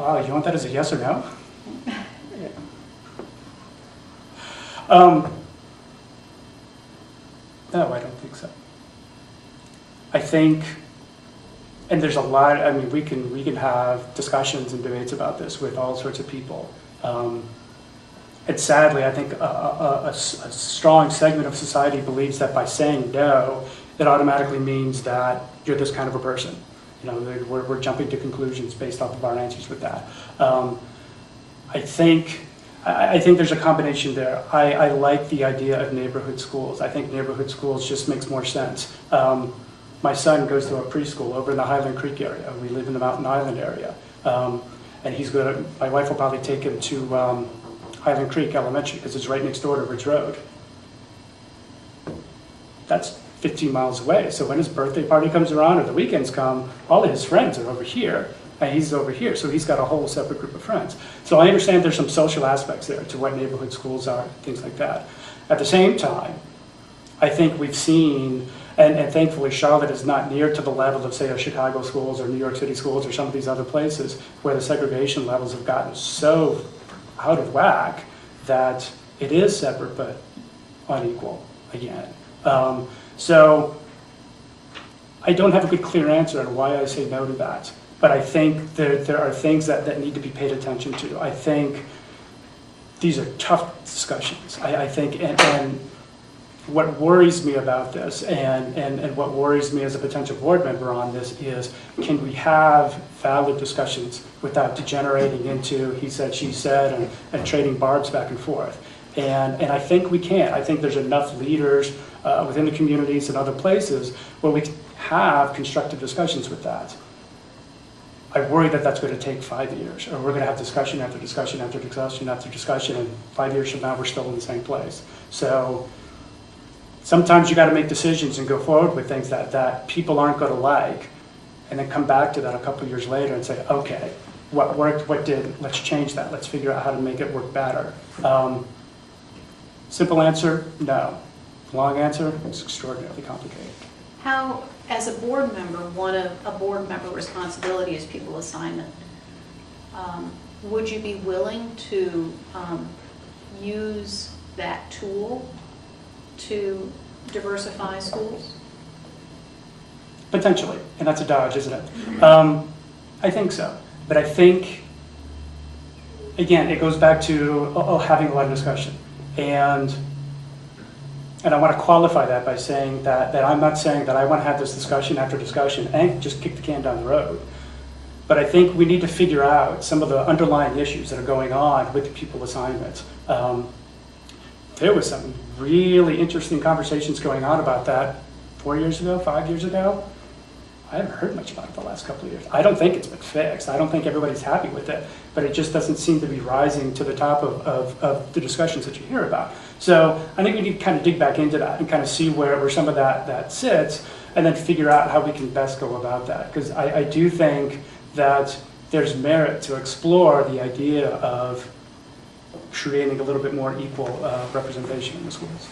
Wow, you want that as a yes or no? No, I don't think so. I think, and there's a lot, I mean, we can have discussions and debates about this with all sorts of people. And sadly, I think a strong segment of society believes that by saying no, it automatically means that you're this kind of a person. You know, we're jumping to conclusions based off of our answers with that. I think there's a combination there. I like the idea of neighborhood schools. I think neighborhood schools just makes more sense. My son goes to a preschool over in the Highland Creek area. We live in the Mountain Island area. And he's going to, my wife will probably take him to Highland Creek Elementary because it's right next door to Ridge Road. That's 15 miles away. So when his birthday party comes around or the weekends come, all of his friends are over here. And he's over here, so he's got a whole separate group of friends. So I understand there's some social aspects there to what neighborhood schools are, things like that. At the same time, I think we've seen, and thankfully Charlotte is not near to the level of, say, a Chicago schools or New York City schools or some of these other places where the segregation levels have gotten so out of whack that it is separate but unequal again. So I don't have a good clear answer on why I say no to that. But I think there are things that need to be paid attention to. I think these are tough discussions. I think, and what worries me about this and what worries me as a potential board member on this is, can we have valid discussions without degenerating into he said, she said, and trading barbs back and forth? And I think we can. I think there's enough leaders within the communities and other places where we can have constructive discussions with that. I worry that that's going to take 5 years, or we're going to have discussion after discussion after discussion after discussion, and 5 years from now we're still in the same place. So sometimes you got to make decisions and go forward with things that people aren't going to like, and then come back to that a couple years later and say, okay, what worked, what didn't, let's change that, let's figure out how to make it work better. Simple answer, no. Long answer, it's extraordinarily complicated. How, as a board member, one of a board member responsibility is people assignment. Would you be willing to use that tool to diversify schools? Potentially, and that's a dodge, isn't it? I think so, but I think, again, it goes back to having a lot of discussion. And I want to qualify that by saying that I'm not saying that I want to have this discussion after discussion and just kick the can down the road. But I think we need to figure out some of the underlying issues that are going on with the pupil assignments. There was some really interesting conversations going on about that 4 years ago, 5 years ago. I haven't heard much about it the last couple of years. I don't think it's been fixed. I don't think everybody's happy with it, but it just doesn't seem to be rising to the top of the discussions that you hear about. So I think we need to kind of dig back into that and kind of see where some of that sits, and then figure out how we can best go about that. Because I do think that there's merit to explore the idea of creating a little bit more equal representation in the schools.